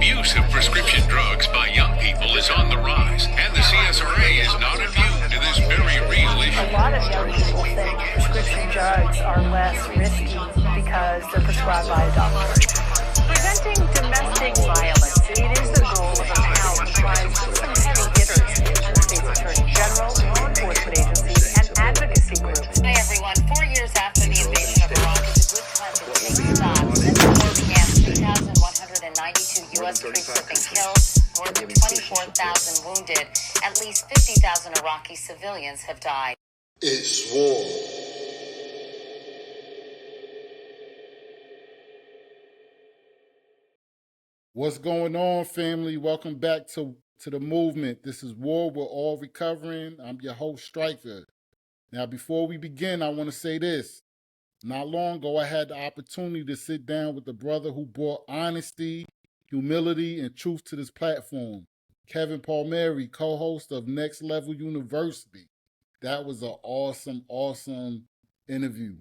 Abuse of prescription drugs by young people is on the rise, and the CSRA is not immune to this very real issue. A lot of young people think prescription drugs are less risky because they're prescribed by a doctor. Preventing domestic violence, it is the goal of a panel comprised of some heavy hitters, the state's attorney general, law enforcement agencies, and advocacy groups. Hi everyone. 4 years after the invasion of Iraq, it's a good time to take stock. Since the war began, 3,192 U.S. troops have been killed, more than 24,000 wounded. At least 50,000 Iraqi civilians have died. It's war. What's going on, family? Welcome back to the movement. This is War. We're all recovering. I'm your host, Stryker. Now, before we begin, I want to say this. Not long ago, I had the opportunity to sit down with the brother who brought honesty, humility, and truth to this platform, Kevin Palmieri, co-host of Next Level University. That was an awesome interview.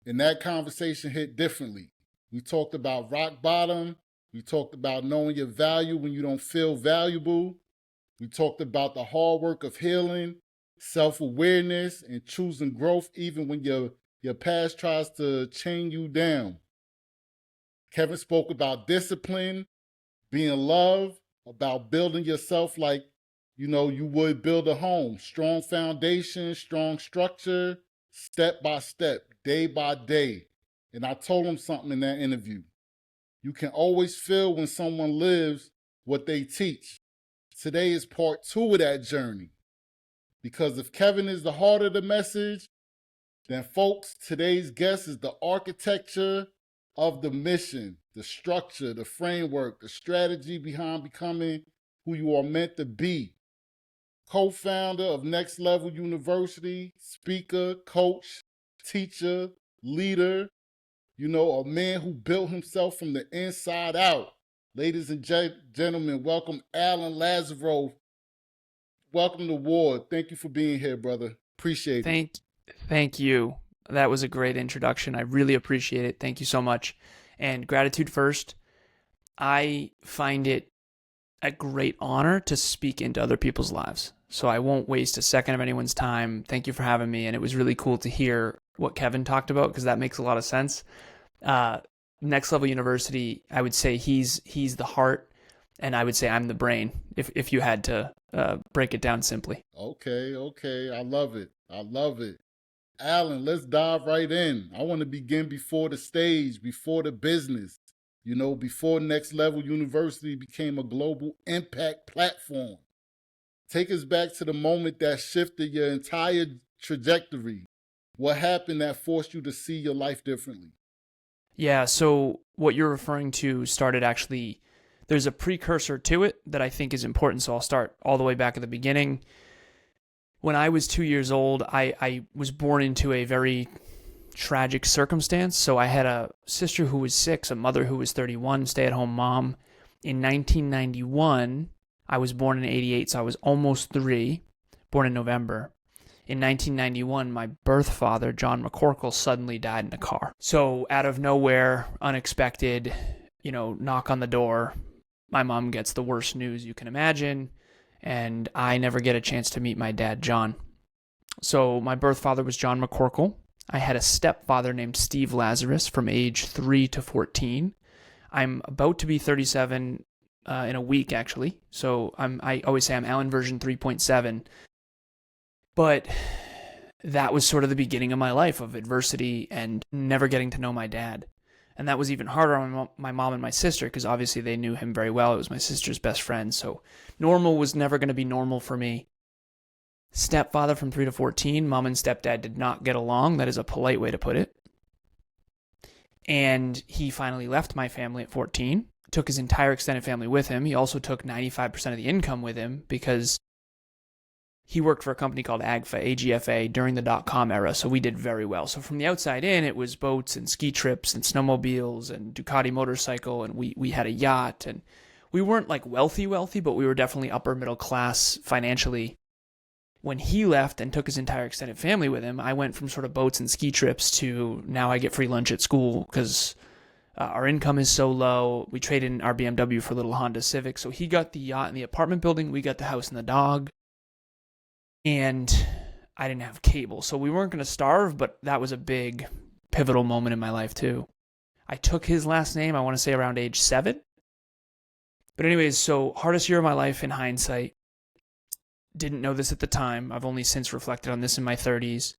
And that conversation hit differently. We talked about rock bottom. We talked about knowing your value when you don't feel valuable. We talked about the hard work of healing, self-awareness, and choosing growth even when your past tries to chain you down. Kevin spoke about discipline, being loved, about building yourself like, you would build a home. Strong foundation, strong structure, step by step, day by day. And I told him something in that interview. You can always feel when someone lives what they teach. Today is part 2 of that journey. Because if Kevin is the heart of the message, then folks, today's guest is the architecture of the mission, the structure, the framework, the strategy behind becoming who you are meant to be. Co-founder of Next Level University, speaker, coach, teacher, leader, a man who built himself from the inside out. Ladies and gentlemen, welcome Alan Lazaros. Welcome to War. Thank you for being here, brother. Appreciate it. Thank you. That was a great introduction. I really appreciate it. Thank you so much. And gratitude first. I find it a great honor to speak into other people's lives. So I won't waste a second of anyone's time. Thank you for having me. And it was really cool to hear what Kevin talked about because that makes a lot of sense. Next Level University, I would say he's the heart, and I would say I'm the brain, if you had to break it down simply. Okay. I love it. Alan, let's dive right in. I want to begin before the stage, before the business. Before Next Level University became a global impact platform. Take us back to the moment that shifted your entire trajectory. What happened that forced you to see your life differently? Yeah, so what you're referring to started actually, there's a precursor to it that I think is important, so I'll start all the way back at the beginning. When I was 2 years old, I was born into a very tragic circumstance. So I had a sister who was 6, a mother who was 31, stay-at-home mom. In 1991, I was born in 88, so I was almost 3, born in November. In 1991, my birth father, John McCorkle, suddenly died in a car. So out of nowhere, unexpected, knock on the door, my mom gets the worst news you can imagine, and I never get a chance to meet my dad, John. So my birth father was John McCorkle. I had a stepfather named Steve Lazaros from age 3 to 14. I'm about to be 37 in a week, actually. So I always say I'm Alan version 3.7. But that was sort of the beginning of my life of adversity and never getting to know my dad. And that was even harder on my mom and my sister because obviously they knew him very well. It was my sister's best friend. So normal was never going to be normal for me. Stepfather from 3 to 14, mom and stepdad did not get along. That is a polite way to put it. And he finally left my family at 14, took his entire extended family with him. He also took 95% of the income with him because he worked for a company called AGFA during the .com era, so we did very well. So from the outside in, it was boats and ski trips and snowmobiles and Ducati motorcycle, and we had a yacht. And we weren't like wealthy, but we were definitely upper middle class financially. When he left and took his entire extended family with him, I went from sort of boats and ski trips to now I get free lunch at school because Our income is so low. We traded in our BMW for a little Honda Civic. So he got the yacht and the apartment building. We got the house and the dog. And I didn't have cable. So we weren't going to starve, but that was a big pivotal moment in my life too. I took his last name, I want to say around age 7. But anyways, so hardest year of my life in hindsight. Didn't know this at the time. I've only since reflected on this in my 30s.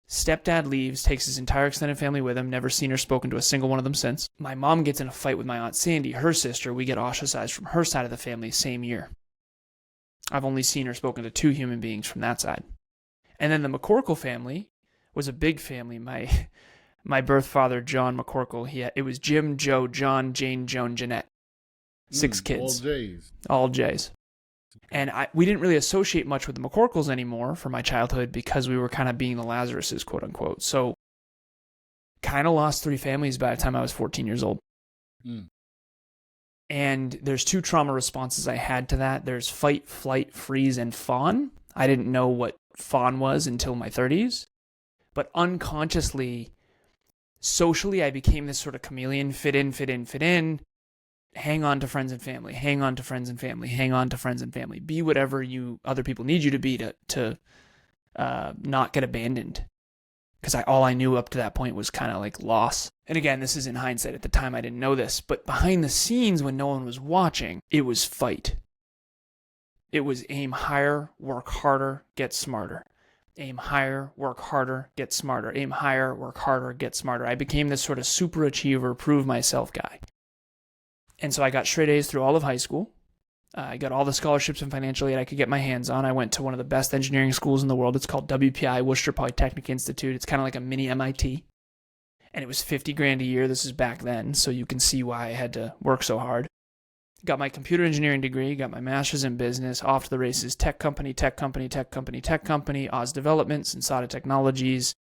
Stepdad leaves, takes his entire extended family with him, never seen or spoken to a single one of them since. My mom gets in a fight with my Aunt Sandy, her sister. We get ostracized from her side of the family same year. I've only seen or spoken to 2 human beings from that side. And then the McCorkle family was a big family. My birth father, John McCorkle, it was Jim, Joe, John, Jane, Joan, Jeanette. 6 kids. All J's. All J's. And we didn't really associate much with the McCorkles anymore for my childhood because we were kind of being the Lazaroses, quote unquote. So kind of lost 3 families by the time I was 14 years old. And there's 2 trauma responses I had to that. There's fight, flight, freeze, and fawn. I didn't know what fawn was until my 30s. But unconsciously, socially, I became this sort of chameleon, fit in. Hang on to friends and family, hang on to friends and family, hang on to friends and family. Be whatever other people need you to be to not get abandoned. Because all I knew up to that point was kind of like loss. And again, this is in hindsight. At the time, I didn't know this. But behind the scenes, when no one was watching, it was fight. It was aim higher, work harder, get smarter. Aim higher, work harder, get smarter. Aim higher, work harder, get smarter. I became this sort of super achiever, prove myself guy. And so I got straight A's through all of high school. I got all the scholarships and financial aid I could get my hands on. I went to one of the best engineering schools in the world. It's called WPI, Worcester Polytechnic Institute. It's kind of like a mini MIT. And it was $50,000 a year. This is back then, so you can see why I had to work so hard. Got my computer engineering degree, got my master's in business, off to the races, tech company, Oz Development, Sensata Technologies,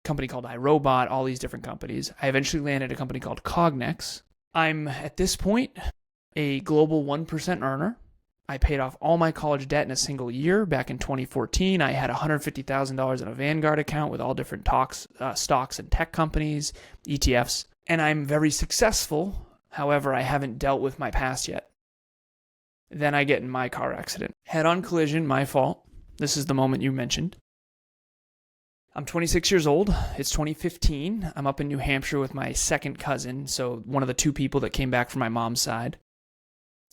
company called iRobot, all these different companies. I eventually landed a company called Cognex. I'm, at this point, a global 1% earner. I paid off all my college debt in a single year. Back in 2014, I had $150,000 in a Vanguard account with all different stocks and tech companies, ETFs. And I'm very successful. However, I haven't dealt with my past yet. Then I get in my car accident. Head-on collision, my fault. This is the moment you mentioned. I'm 26 years old. It's 2015. I'm up in New Hampshire with my second cousin, so one of the 2 people that came back from my mom's side.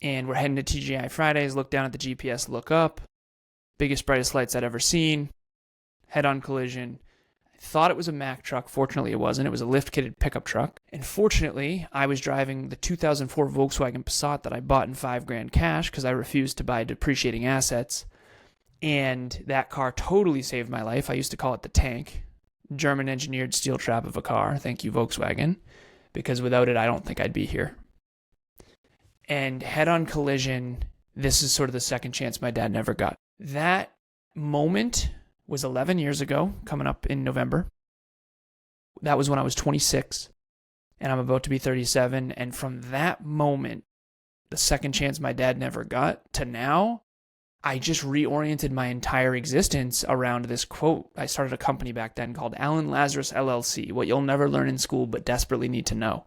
And we're heading to TGI Fridays, look down at the GPS, look up. Biggest, brightest lights I'd ever seen. Head-on collision. I thought it was a Mack truck. Fortunately, it wasn't. It was a lift-kitted pickup truck. And fortunately, I was driving the 2004 Volkswagen Passat that I bought in $5,000 cash because I refused to buy depreciating assets. And that car totally saved my life. I used to call it the tank. German engineered steel trap of a car. Thank you, Volkswagen. Because without it, I don't think I'd be here. And head-on collision, this is sort of the second chance my dad never got. That moment was 11 years ago, coming up in November. That was when I was 26, and I'm about to be 37. And from that moment, the second chance my dad never got, to now, I just reoriented my entire existence around this quote. I started a company back then called Alan Lazaros LLC, what you'll never learn in school but desperately need to know.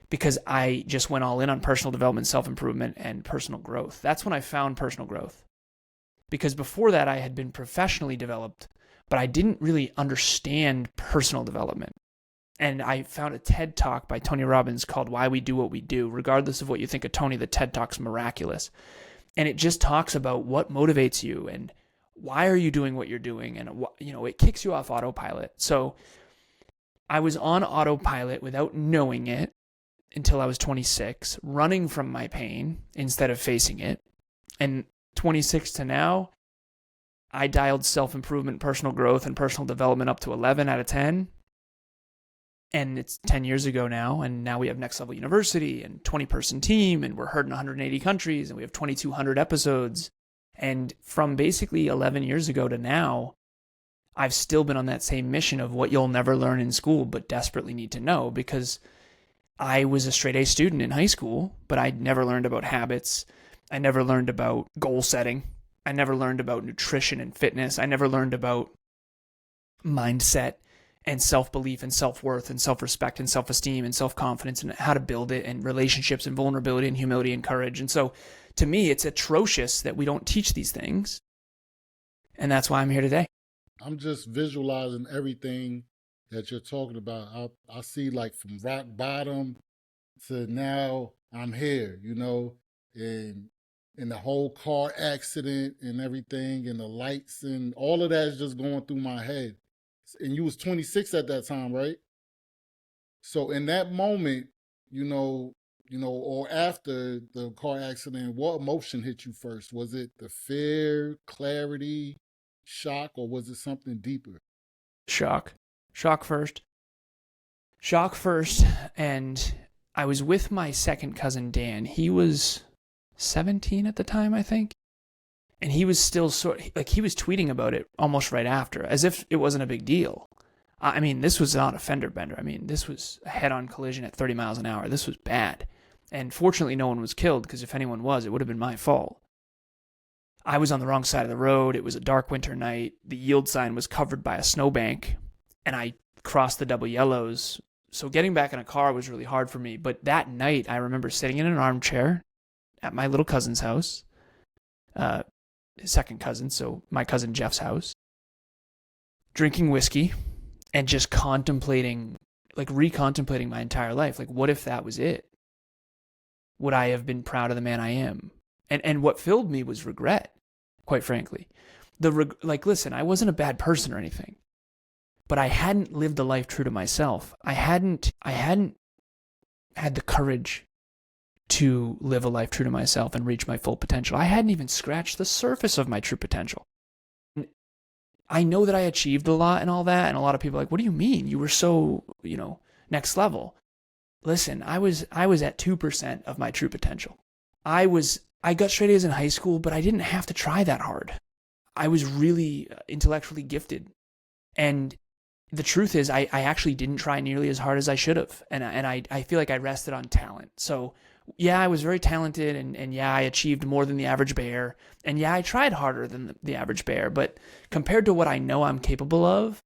Because I just went all in on personal development, self-improvement, and personal growth. That's when I found personal growth. Because before that, I had been professionally developed, but I didn't really understand personal development. And I found a TED Talk by Tony Robbins called Why We Do What We Do. Regardless of what you think of Tony, the TED Talk's miraculous. And it just talks about what motivates you and why are you doing what you're doing. And, it kicks you off autopilot. So I was on autopilot without knowing it until I was 26, running from my pain instead of facing it. And 26 to now, I dialed self-improvement, personal growth, and personal development up to 11 out of 10. And it's 10 years ago now, and now we have Next Level University and 20-person team, and we're heard in 180 countries, and we have 2,200 episodes. And from basically 11 years ago to now, I've still been on that same mission of what you'll never learn in school but desperately need to know, because I was a straight A student in high school, but I never learned about habits. I never learned about goal setting. I never learned about nutrition and fitness. I never learned about mindset and self-belief and self-worth and self-respect and self-esteem and self-confidence and how to build it, and relationships and vulnerability and humility and courage. And so to me, it's atrocious that we don't teach these things. And that's why I'm here today. I'm just visualizing everything that you're talking about. I see like from rock bottom to now I'm here, and the whole car accident and everything and the lights and all of that is just going through my head. And you was 26 at that time, right? So in that moment, or after the car accident, what emotion hit you first? Was it the fear, clarity, shock, or was it something deeper? Shock first. And I was with my second cousin, Dan. He was 17 at the time, I think. And he was still he was tweeting about it almost right after, as if it wasn't a big deal. I mean, this was not a fender bender. I mean, this was a head-on collision at 30 miles an hour. This was bad. And fortunately, no one was killed, because if anyone was, it would have been my fault. I was on the wrong side of the road. It was a dark winter night. The yield sign was covered by a snowbank, and I crossed the double yellows. So getting back in a car was really hard for me. But that night, I remember sitting in an armchair at my little cousin's house, his second cousin, so my cousin Jeff's house, drinking whiskey and just recontemplating my entire life. Like, what if that was it? Would I have been proud of the man I am? And what filled me was regret, quite frankly. Listen, I wasn't a bad person or anything, but I hadn't lived a life true to myself. I hadn't had the courage to live a life true to myself and reach my full potential. I hadn't even scratched the surface of my true potential. And I know that I achieved a lot and all that, and a lot of people are like, what do you mean? You were so, next level. Listen, I was at 2% of my true potential. I got straight A's in high school, but I didn't have to try that hard. I was really intellectually gifted. And the truth is, I actually didn't try nearly as hard as I should have. And I feel like I rested on talent. So yeah, I was very talented, and yeah, I achieved more than the average bear. And yeah, I tried harder than the average bear. But compared to what I know I'm capable of,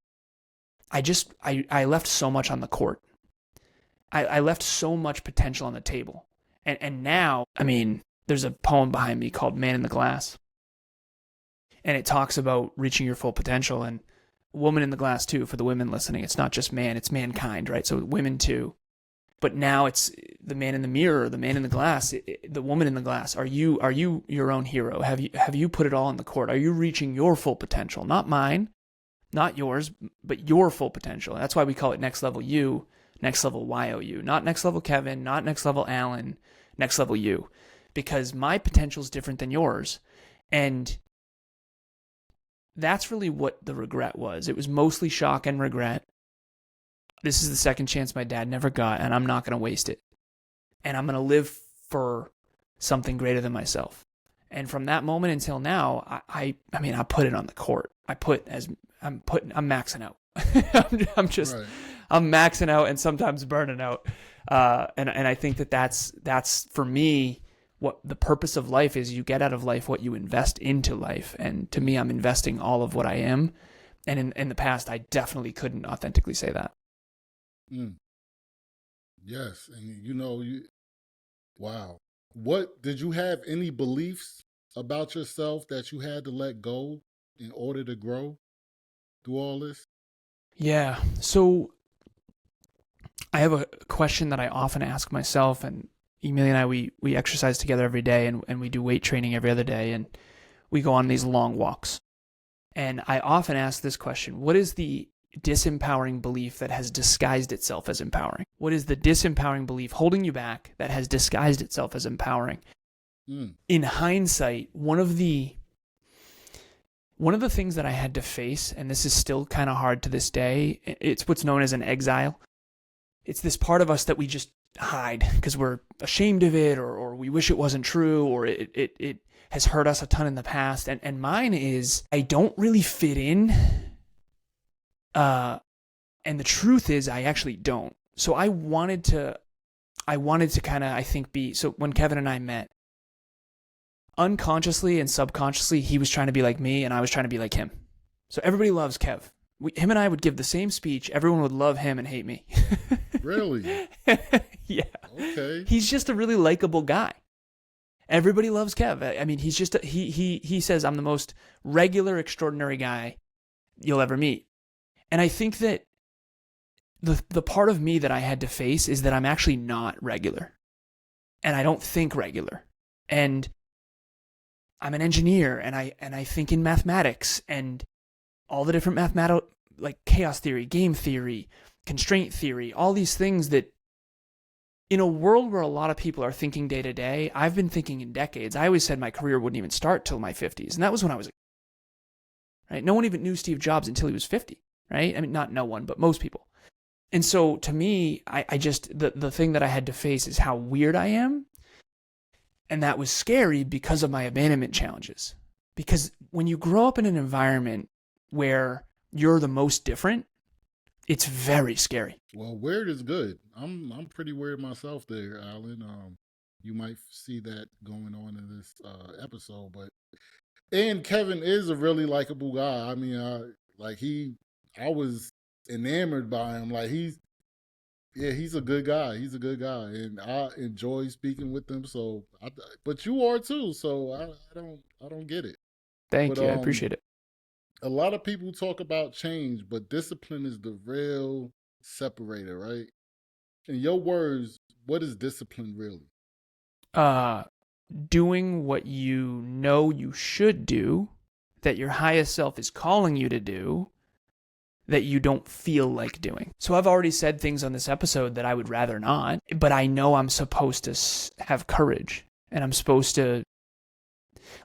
I left so much on the court. I left so much potential on the table. And now, I mean, there's a poem behind me called Man in the Glass. And it talks about reaching your full potential, and woman in the glass too, for the women listening. It's not just man, it's mankind, right? So women too. But now it's the man in the mirror, the man in the glass, the woman in the glass. Are you your own hero? Have you put it all in the court? Are you reaching your full potential? Not mine, not yours, but your full potential. That's why we call it next level you, next level YOU. Not next level Kevin, not next level Alan, next level you. Because my potential is different than yours. And that's really what the regret was. It was mostly shock and regret. This is the second chance my dad never got, and I'm not going to waste it. And I'm going to live for something greater than myself. And from that moment until now, I put it on the court. I'm maxing out. I'm maxing out and sometimes burning out. And I think that's for me, what the purpose of life is. You get out of life what you invest into life. And to me, I'm investing all of what I am. And in the past, I definitely couldn't authentically say that. Yes. And wow. What, did you have any beliefs about yourself that you had to let go in order to grow through all this? Yeah. So I have a question that I often ask myself, and Emilia and I, we exercise together every day, and we do weight training every other day, and we go on these long walks. And I often ask this question: what is the disempowering belief that has disguised itself as empowering? What is the disempowering belief holding you back that has disguised itself as empowering? In hindsight, one of the things that I had to face, and this is still kind of hard to this day, it's what's known as an exile. It's this part of us that we just hide because we're ashamed of it, or we wish it wasn't true, or it has hurt us a ton in the past. And mine is, I don't really fit in. And the truth is, I actually don't. So I wanted to kind of, I think, so when Kevin and I met, unconsciously and subconsciously, he was trying to be like me and I was trying to be like him. So everybody loves Kev. Him and I would give the same speech. Everyone would love him and hate me. Really? Yeah. Okay. He's just a really likable guy. Everybody loves Kev. I mean, he's just he says I'm the most regular, extraordinary guy you'll ever meet. And I think that the part of me that I had to face is that I'm actually not regular. And I don't think regular. And I'm an engineer, and I think in mathematics and all the different mathematical, like chaos theory, game theory, constraint theory, all these things that in a world where a lot of people are thinking day to day, I've been thinking in decades. I always said my career wouldn't even start till my 50s. And that was when I was, right? No one even knew Steve Jobs until he was 50, right? I mean, not no one, but most people. And so to me, I just, the thing that I had to face is how weird I am. And that was scary because of my abandonment challenges. Because when you grow up in an environment where you're the most different, it's very scary. Well, weird is good. I'm pretty weird myself there, Alan. You might see that going on in this episode, and Kevin is a really likable guy. I mean, I was enamored by him. Like he's a good guy. He's a good guy, and I enjoy speaking with him. So, but you are too. So I don't get it. Thank you. I appreciate it. A lot of people talk about change, but discipline is the real separator, right? In your words, what is discipline really? Doing what you know you should do, that your highest self is calling you to do, that you don't feel like doing. So I've already said things on this episode that I would rather not, but I know I'm supposed to have courage, and I'm supposed to,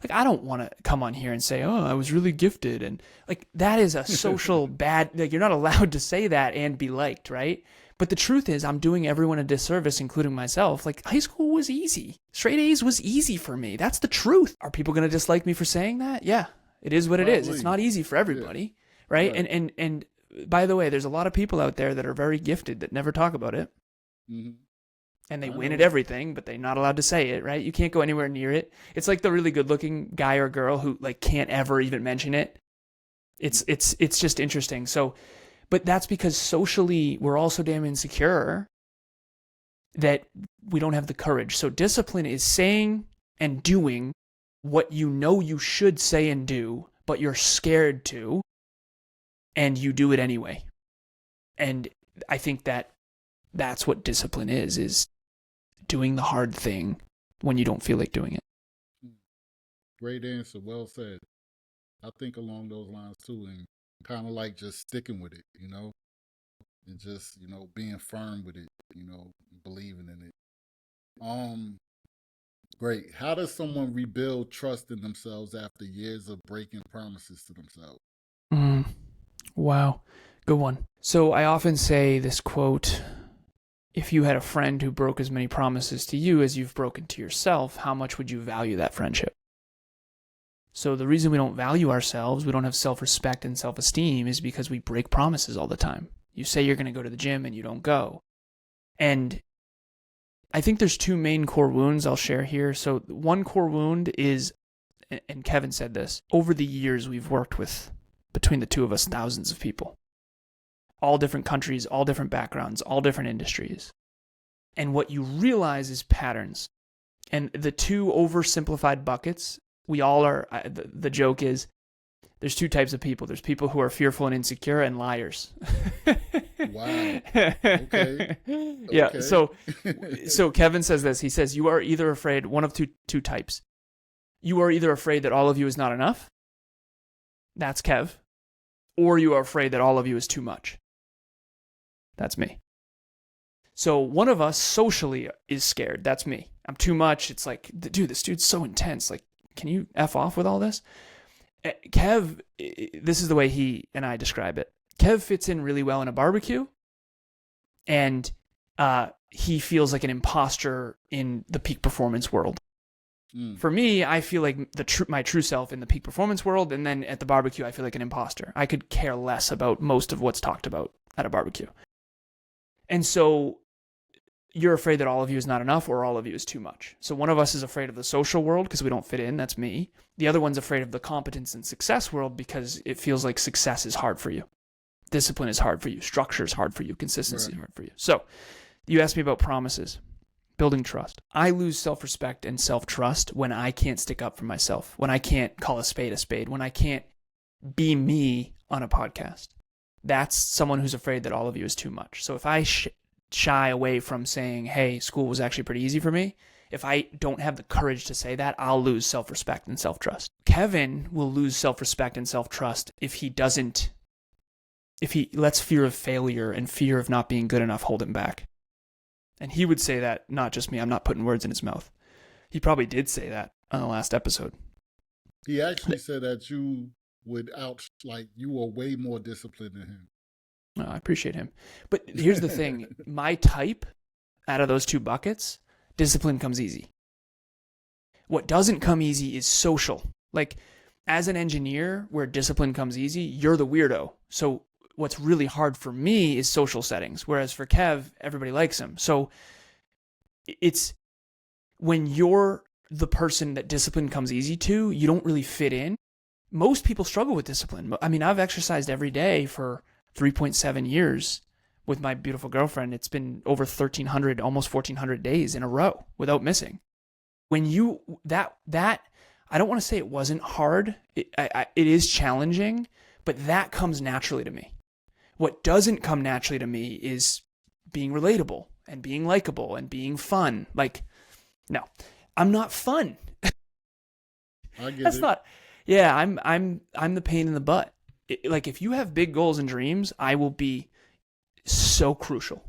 like, I don't want to come on here and say, oh, I was really gifted. And like, that is a social bad, like, you're not allowed to say that and be liked, right? But the truth is, I'm doing everyone a disservice, including myself. Like, high school was easy. Straight A's was easy for me. That's the truth. Are people going to dislike me for saying that? Yeah, it is what it is. It's not easy for everybody, right? And by the way, there's a lot of people out there that are very gifted that never talk about it. Mm-hmm. And they win at everything, but they're not allowed to say it, right? You can't go anywhere near it. It's like the really good-looking guy or girl who like can't ever even mention it. It's just interesting. So, but that's because socially we're all so damn insecure that we don't have the courage. So discipline is saying and doing what you know you should say and do, but you're scared to, and you do it anyway. And I think that's what discipline is doing the hard thing when you don't feel like doing it. Great answer. Well said. I think along those lines too, and kind of like just sticking with it, and just, being firm with it, believing in it. Great. How does someone rebuild trust in themselves after years of breaking promises to themselves? Wow. Good one. So I often say this quote, if you had a friend who broke as many promises to you as you've broken to yourself, how much would you value that friendship? So the reason we don't value ourselves, we don't have self-respect and self-esteem, is because we break promises all the time. You say you're going to go to the gym and you don't go. And I think there's two main core wounds I'll share here. So one core wound is, and Kevin said this, over the years we've worked with, between the two of us, thousands of people. All different countries, all different backgrounds, all different industries. And what you realize is patterns. And the two oversimplified buckets, we all are, the joke is, there's two types of people. There's people who are fearful and insecure, and liars. Wow. Okay. Yeah, okay. So Kevin says this. He says, you are either afraid, one of two types. You are either afraid that all of you is not enough. That's Kev. Or you are afraid that all of you is too much. That's me. So one of us socially is scared. That's me. I'm too much. It's like, dude, this dude's so intense. Like, can you F off with all this? Kev, this is the way he and I describe it. Kev fits in really well in a barbecue, and he feels like an imposter in the peak performance world. For me, I feel like my true self in the peak performance world, and then at the barbecue, I feel like an imposter. I could care less about most of what's talked about at a barbecue. And so you're afraid that all of you is not enough or all of you is too much. So one of us is afraid of the social world because we don't fit in. That's me. The other one's afraid of the competence and success world because it feels like success is hard for you. Discipline is hard for you. Structure is hard for you. Consistency is hard for you. So you asked me about promises, building trust. I lose self-respect and self-trust when I can't stick up for myself, when I can't call a spade, when I can't be me on a podcast. That's someone who's afraid that all of you is too much. So if I shy away from saying, hey, school was actually pretty easy for me, if I don't have the courage to say that, I'll lose self-respect and self-trust. Kevin will lose self-respect and self-trust if he lets fear of failure and fear of not being good enough hold him back. And he would say that, not just me. I'm not putting words in his mouth. He probably did say that on the last episode. He actually said that you you were way more disciplined than him. Oh, I appreciate him. But here's the thing. My type, out of those two buckets, discipline comes easy. What doesn't come easy is social. Like, as an engineer, where discipline comes easy, you're the weirdo. So what's really hard for me is social settings, whereas for Kev, everybody likes him. So it's when you're the person that discipline comes easy to, you don't really fit in. Most people struggle with discipline. I mean, I've exercised every day for 3.7 years with my beautiful girlfriend. It's been over 1,300, almost 1,400 days in a row without missing. When you, that I don't want to say it wasn't hard. It is challenging, but that comes naturally to me. What doesn't come naturally to me is being relatable and being likable and being fun. Like, no, I'm not fun. I get That's it. not. Yeah, I'm the pain in the butt. Like, if you have big goals and dreams, I will be so crucial.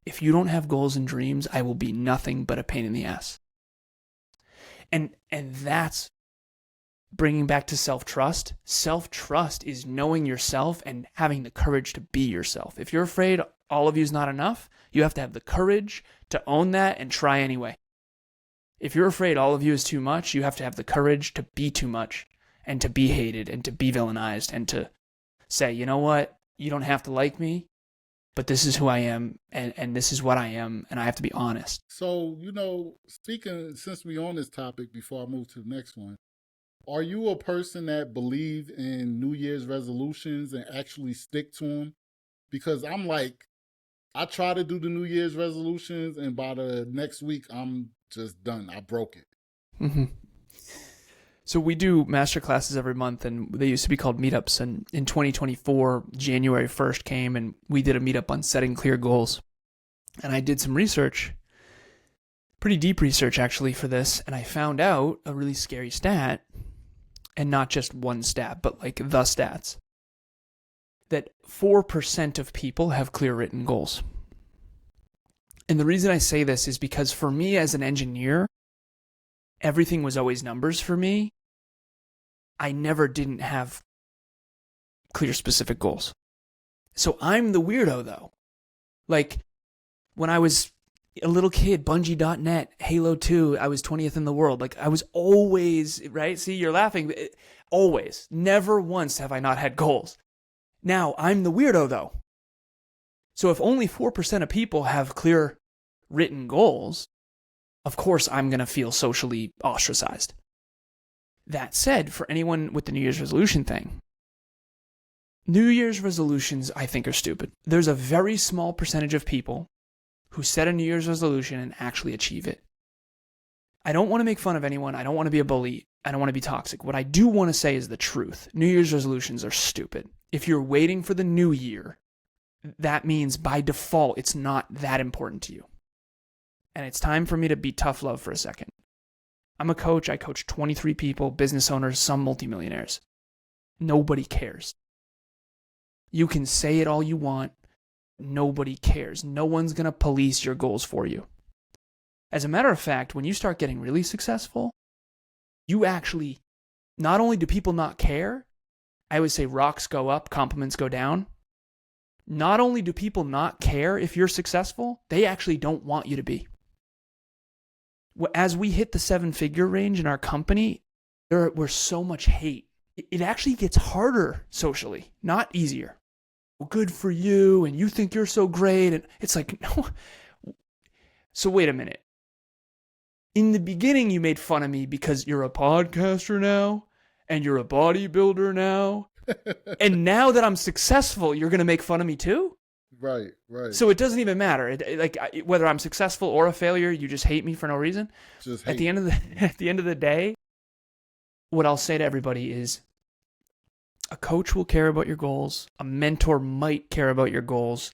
If you don't have goals and dreams, I will be nothing but a pain in the ass. And that's bringing back to self-trust. Self-trust is knowing yourself and having the courage to be yourself. If you're afraid all of you is not enough, you have to have the courage to own that and try anyway. If you're afraid all of you is too much, you have to have the courage to be too much and to be hated and to be villainized and to say, you know what, you don't have to like me, but this is who I am and this is what I am, and I have to be honest. So, speaking, since we're on this topic, before I move to the next one, are you a person that believes in New Year's resolutions and actually stick to them? Because I'm like, I try to do the New Year's resolutions, and by the next week, I'm just done. I broke it. Mm-hmm. So we do master classes every month, and they used to be called meetups. And in 2024, January 1st came, and we did a meetup on setting clear goals. And I did some research, pretty deep research actually for this, and I found out a really scary stat, and not just one stat, but like the stats, that 4% of people have clear written goals. And the reason I say this is because for me as an engineer, everything was always numbers for me. I never didn't have clear specific goals. So I'm the weirdo though. Like when I was a little kid, Bungie.net, Halo 2, I was 20th in the world. Like I was always, right? See, you're laughing. Always. Never once have I not had goals. Now I'm the weirdo though. So if only 4% of people have clear written goals, of course I'm going to feel socially ostracized. That said, for anyone with the New Year's resolution thing, New Year's resolutions I think are stupid. There's a very small percentage of people who set a New Year's resolution and actually achieve it. I don't want to make fun of anyone. I don't want to be a bully. I don't want to be toxic. What I do want to say is the truth. New Year's resolutions are stupid. If you're waiting for the new year, that means by default it's not that important to you. And it's time for me to be tough love for a second. I'm a coach. I coach 23 people, business owners, some multimillionaires. Nobody cares. You can say it all you want. Nobody cares. No one's going to police your goals for you. As a matter of fact, when you start getting really successful, you actually, not only do people not care, I would say rocks go up, compliments go down. Not only do people not care if you're successful, they actually don't want you to be. As we hit the 7-figure range in our company, there's so much hate. It actually gets harder socially, not easier. Good for you, and you think you're so great, and it's like, no. So wait a minute. In the beginning, you made fun of me because you're a podcaster now, and you're a bodybuilder now, And now that I'm successful, you're going to make fun of me too? Right, right. So it doesn't even matter. Whether I'm successful or a failure, you just hate me for no reason. Just At the end of the day, what I'll say to everybody is a coach will care about your goals. A mentor might care about your goals.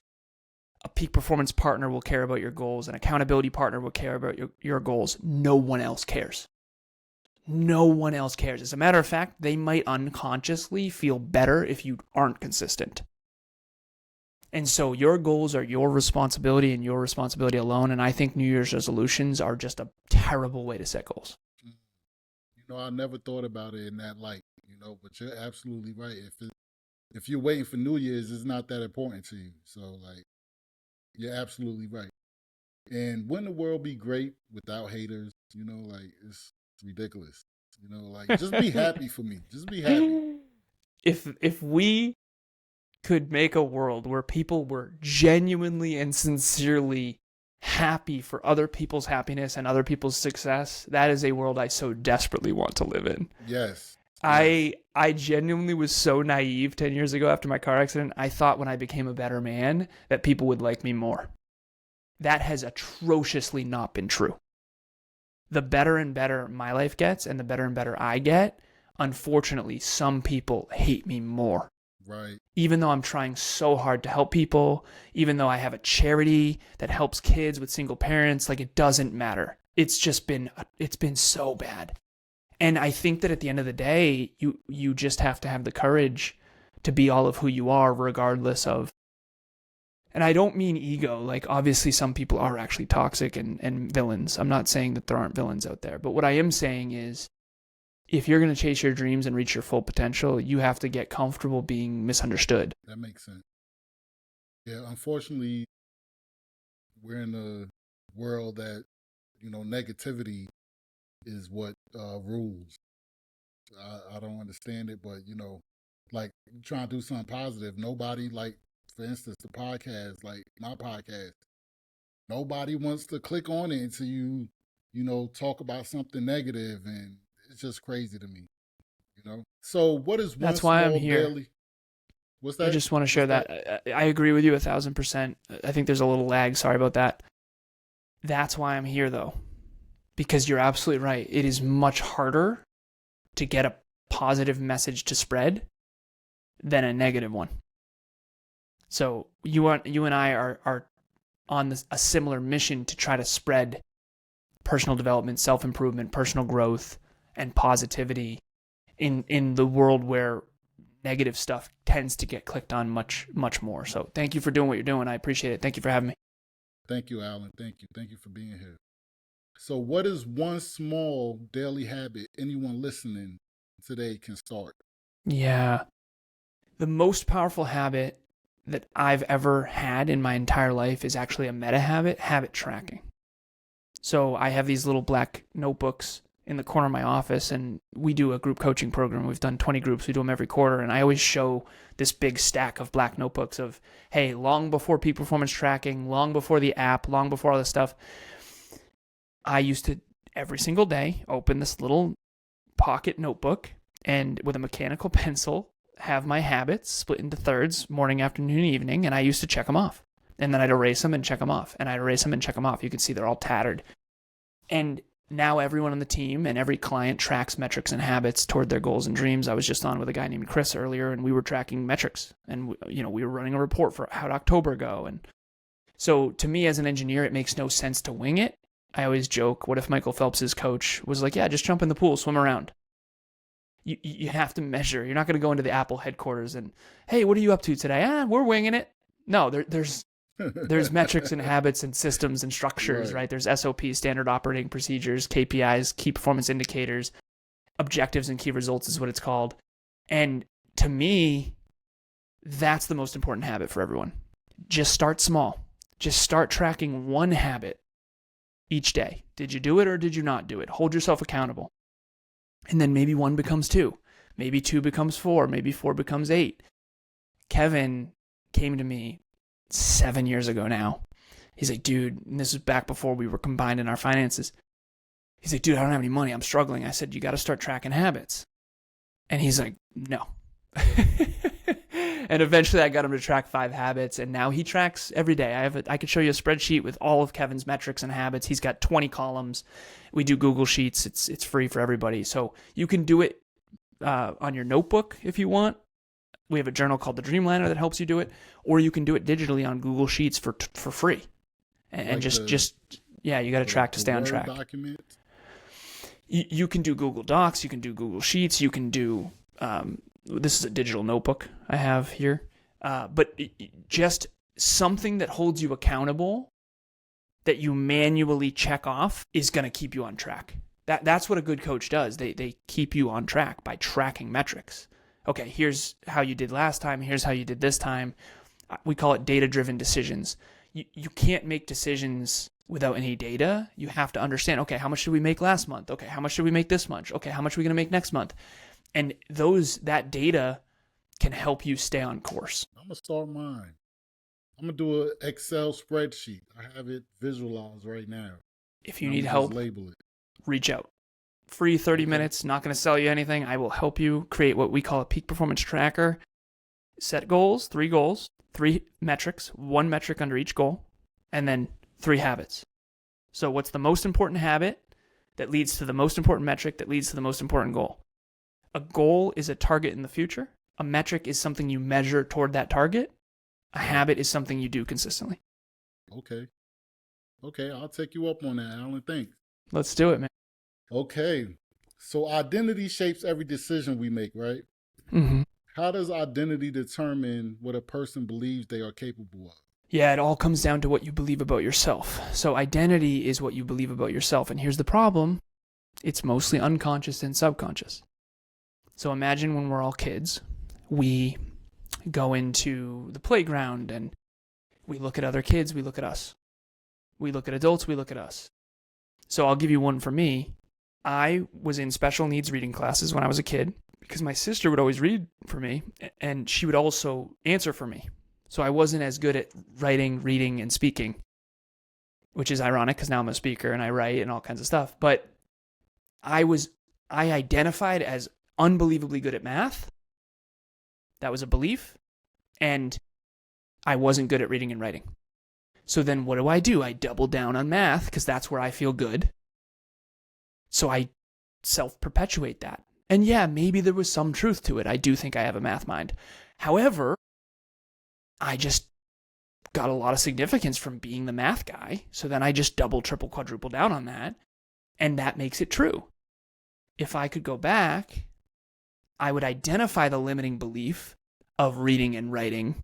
A peak performance partner will care about your goals. An accountability partner will care about your goals. No one else cares. No one else cares. As a matter of fact, they might unconsciously feel better if you aren't consistent. And so your goals are your responsibility and your responsibility alone. And I think New Year's resolutions are just a terrible way to set goals. I never thought about it in that light, but you're absolutely right. If you're waiting for New Year's, it's not that important to you. So, you're absolutely right. And wouldn't the world be great without haters? It's ridiculous. Just be happy for me. Just be happy. If we could make a world where people were genuinely and sincerely happy for other people's happiness and other people's success, that is a world I so desperately want to live in. Yes. I genuinely was so naive 10 years ago after my car accident. I thought when I became a better man that people would like me more. That has atrociously not been true. The better and better my life gets and the better and better I get, unfortunately, some people hate me more. Right. Even though I'm trying so hard to help people, even though I have a charity that helps kids with single parents, it doesn't matter. It's been so bad. And I think that at the end of the day, you just have to have the courage to be all of who you are, regardless of, and I don't mean ego. Obviously some people are actually toxic and villains. I'm not saying that there aren't villains out there, but what I am saying is, if you're going to chase your dreams and reach your full potential, you have to get comfortable being misunderstood. That makes sense. Yeah, unfortunately, we're in a world that, negativity is what rules. I don't understand it, but, you're trying to do something positive. Nobody, for instance, the podcast, my podcast, nobody wants to click on it until you, talk about something negative, and it's just crazy to me, So what is one That's why I'm here. Daily? What's that? I just want to share that. I agree with you 1,000%. I think there's a little lag. Sorry about that. That's why I'm here, though, because you're absolutely right. It is much harder to get a positive message to spread than a negative one. So you and I are on a similar mission to try to spread personal development, self-improvement, personal growth, and positivity in the world where negative stuff tends to get clicked on much, much more. So thank you for doing what you're doing. I appreciate it. Thank you for having me. Thank you, Alan. Thank you. Thank you for being here. So what is one small daily habit anyone listening today can start? Yeah. The most powerful habit that I've ever had in my entire life is actually a meta habit tracking. So I have these little black notebooks in the corner of my office, and we do a group coaching program. We've done 20 groups. We do them every quarter, and I always show this big stack of black notebooks of, hey, long before peak performance tracking, long before the app, long before all this stuff, I used to every single day open this little pocket notebook and with a mechanical pencil have my habits split into thirds, morning, afternoon, evening, and I used to check them off. And then I'd erase them and check them off, and I'd erase them and check them off. You can see they're all tattered. And now everyone on the team and every client tracks metrics and habits toward their goals and dreams. I was just on with a guy named Chris earlier, and we were tracking metrics, and we were running a report for how'd October go. And so to me as an engineer, it makes no sense to wing it. I always joke, what if Michael Phelps's coach was like, yeah, just jump in the pool, swim around. You have to measure. You're not going to go into the Apple headquarters and, hey, what are you up to today? We're winging it. No, there's metrics and habits and systems and structures, right? There's SOPs, standard operating procedures, KPIs, key performance indicators, objectives and key results is what it's called. And to me, that's the most important habit for everyone. Just start small. Just start tracking one habit each day. Did you do it or did you not do it? Hold yourself accountable. And then maybe 1 becomes 2. Maybe 2 becomes 4. Maybe 4 becomes 8. Kevin came to me 7 years ago now. He's like, dude, and this was back before we were combined in our finances. He's like, dude, I don't have any money. I'm struggling. I said, you got to start tracking habits. And he's like, no. And eventually I got him to track 5 habits, and now he tracks every day. I could show you a spreadsheet with all of Kevin's metrics and habits. He's got 20 columns. We do Google Sheets. It's free for everybody. So you can do it on your notebook if you want. We have a journal called the Dreamliner that helps you do it, or you can do it digitally on Google Sheets for free. And Like you got to track to stay on Word track. document? You can do Google Docs, you can do Google Sheets, you can do, this is a digital notebook I have here, but just something that holds you accountable that you manually check off is going to keep you on track. That's what a good coach does. They keep you on track by tracking metrics. Okay, here's how you did last time, here's how you did this time. We call it data-driven decisions. You can't make decisions without any data. You have to understand, okay, how much did we make last month? Okay, how much did we make this month? Okay, how much are we going to make next month? And that data can help you stay on course. I'm going to start mine. I'm going to do an Excel spreadsheet. I have it visualized right now. If you need help, label it. Reach out. Free 30 minutes, not going to sell you anything. I will help you create what we call a peak performance tracker. Set goals, 3 metrics, 1 metric under each goal, and then 3 habits. So what's the most important habit that leads to the most important metric that leads to the most important goal? A goal is a target in the future. A metric is something you measure toward that target. A habit is something you do consistently. Okay, I'll take you up on that, Alan. Thanks. Let's do it, man. Okay, so identity shapes every decision we make, right? Mm-hmm. How does identity determine what a person believes they are capable of? Yeah, it all comes down to what you believe about yourself. So identity is what you believe about yourself. And here's the problem. It's mostly unconscious and subconscious. So imagine when we're all kids, we go into the playground and we look at other kids, we look at us. We look at adults, we look at us. So I'll give you one for me. I was in special needs reading classes when I was a kid because my sister would always read for me and she would also answer for me. So I wasn't as good at writing, reading, and speaking, which is ironic because now I'm a speaker and I write and all kinds of stuff. But I identified as unbelievably good at math. That was a belief. And I wasn't good at reading and writing. So then what do? I double down on math because that's where I feel good. So I self-perpetuate that. And yeah, maybe there was some truth to it. I do think I have a math mind. However, I just got a lot of significance from being the math guy. So then I just double, triple, quadruple down on that. And that makes it true. If I could go back, I would identify the limiting belief of reading and writing.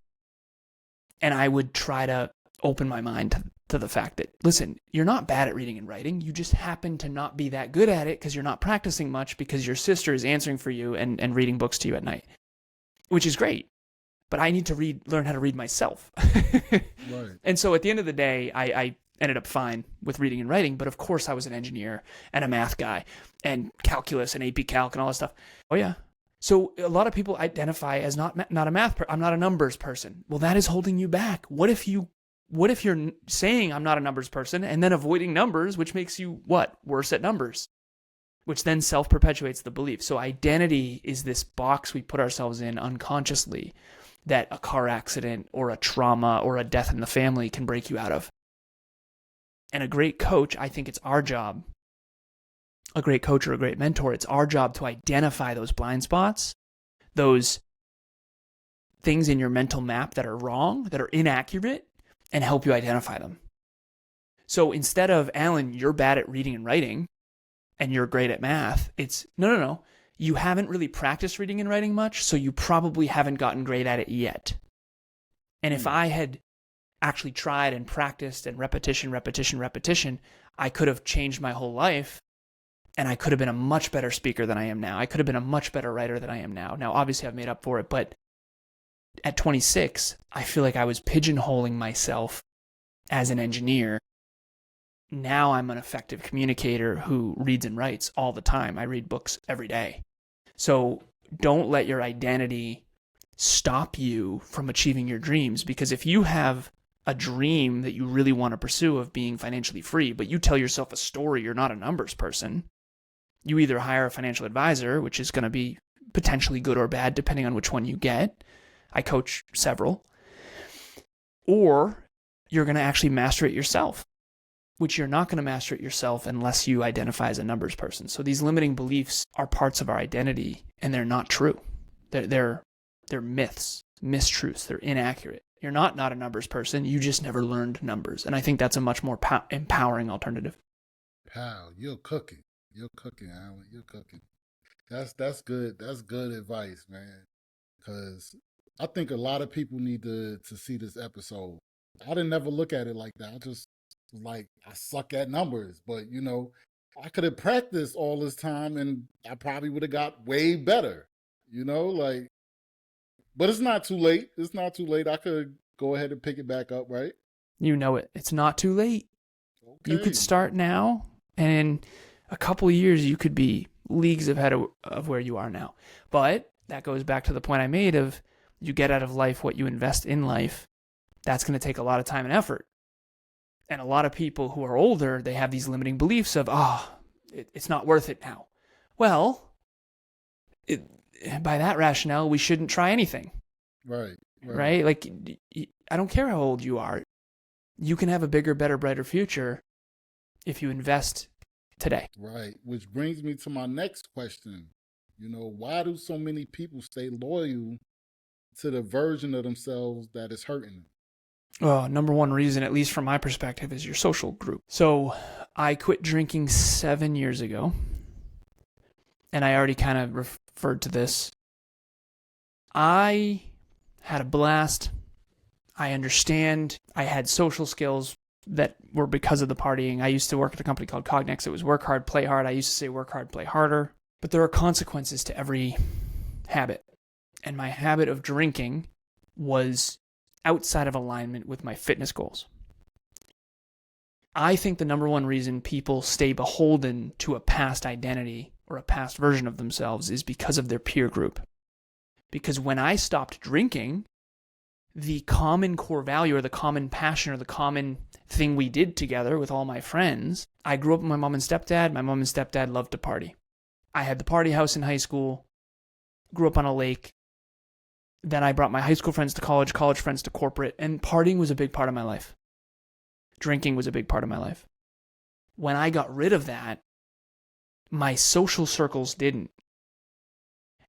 And I would try to open my mind to the fact that, listen, you're not bad at reading and writing. You just happen to not be that good at it because you're not practicing much because your sister is answering for you and reading books to you at night, which is great. But I need to learn how to read myself. Right. And so at the end of the day, I ended up fine with reading and writing. But of course, I was an engineer and a math guy and calculus and AP Calc and all that stuff. Oh, yeah. So a lot of people identify as not a math I'm not a numbers person. Well, that is holding you back. What if you're saying I'm not a numbers person and then avoiding numbers, which makes you what? Worse at numbers, which then self-perpetuates the belief. So identity is this box we put ourselves in unconsciously that a car accident or a trauma or a death in the family can break you out of. And a great coach, I think it's our job, a great coach or a great mentor, it's our job to identify those blind spots, those things in your mental map that are wrong, that are inaccurate, and help you identify them. So instead of, Alan, you're bad at reading and writing, and you're great at math, it's, no. You haven't really practiced reading and writing much, so you probably haven't gotten great at it yet. And if I had actually tried and practiced and repetition, I could have changed my whole life, and I could have been a much better speaker than I am now. I could have been a much better writer than I am now. Now, obviously, I've made up for it, but at 26, I feel like I was pigeonholing myself as an engineer. Now I'm an effective communicator who reads and writes all the time. I read books every day. So don't let your identity stop you from achieving your dreams, because if you have a dream that you really want to pursue of being financially free, but you tell yourself a story, you're not a numbers person, you either hire a financial advisor, which is going to be potentially good or bad, depending on which one you get. I coach several. Or you're going to actually master it yourself, which you're not going to master it yourself unless you identify as a numbers person. So these limiting beliefs are parts of our identity, and they're not true. They're myths, mistruths. They're inaccurate. You're not a numbers person. You just never learned numbers. And I think that's a much more empowering alternative. Pal, you're cooking. You're cooking, Alan. You're cooking. That's good. That's good advice, man. Because I think a lot of people need to see this episode. I didn't never look at it like that. I just was like, I suck at numbers. But, you know, I could have practiced all this time and I probably would have got way better. You know, like, but it's not too late. It's not too late. I could go ahead and pick it back up, right? You know it. It's not too late. Okay. You could start now, and in a couple of years, you could be leagues ahead of where you are now. But that goes back to the point I made of you get out of life what you invest in life. That's going to take a lot of time and effort. And a lot of people who are older, they have these limiting beliefs of, it's not worth it now. Well, by that rationale, we shouldn't try anything. Right? Like, I don't care how old you are. You can have a bigger, better, brighter future if you invest today. Right. Which brings me to my next question. You know, why do so many people stay loyal to the version of themselves that is hurting them? Number one reason, at least from my perspective, is your social group. So I quit drinking 7 years ago, and I already kind of referred to this. I had a blast. I understand. I had social skills that were because of the partying. I used to work at a company called Cognex. It was work hard, play hard. I used to say work hard, play harder. But there are consequences to every habit. And my habit of drinking was outside of alignment with my fitness goals. I think the number one reason people stay beholden to a past identity or a past version of themselves is because of their peer group. Because when I stopped drinking, the common core value or the common passion or the common thing we did together with all my friends, I grew up with my mom and stepdad. My mom and stepdad loved to party. I had the party house in high school, grew up on a lake. Then I brought my high school friends to college friends to corporate, and partying was a big part of my life. Drinking was a big part of my life. When I got rid of that, my social circles didn't.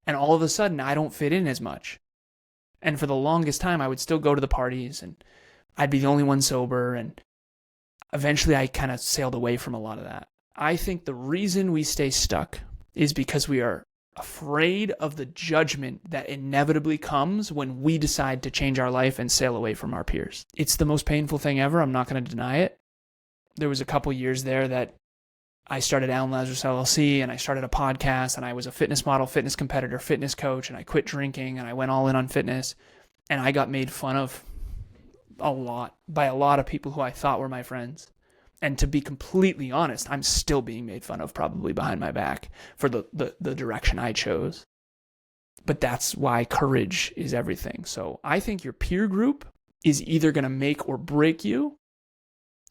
And all of a sudden, I don't fit in as much. And for the longest time, I would still go to the parties, and I'd be the only one sober, and eventually I kind of sailed away from a lot of that. I think the reason we stay stuck is because we are afraid of the judgment that inevitably comes when we decide to change our life and sail away from our peers. It's the most painful thing ever. I'm not going to deny it. There was a couple years there that I started Lazaros LLC, and I started a podcast, and I was a fitness model, fitness competitor, fitness coach, and I quit drinking, and I went all in on fitness, and I got made fun of a lot by a lot of people who I thought were my friends. And to be completely honest, I'm still being made fun of probably behind my back for the direction I chose. But that's why courage is everything. So I think your peer group is either going to make or break you.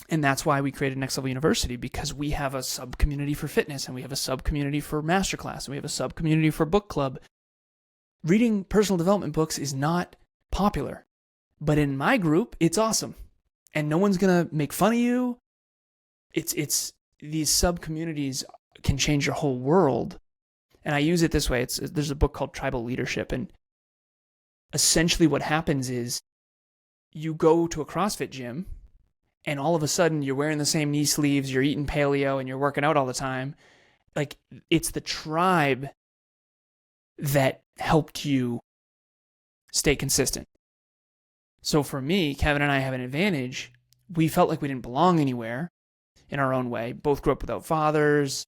And that's why we created Next Level University, because we have a sub-community for fitness, and we have a sub-community for masterclass, and we have a sub-community for book club. Reading personal development books is not popular. But in my group, it's awesome. And no one's going to make fun of you. It's these sub-communities can change your whole world. And I use it this way. There's a book called Tribal Leadership. And essentially what happens is you go to a CrossFit gym, and all of a sudden you're wearing the same knee sleeves, you're eating paleo, and you're working out all the time. Like, it's the tribe that helped you stay consistent. So for me, Kevin and I have an advantage. We felt like we didn't belong anywhere in our own way. Both grew up without fathers.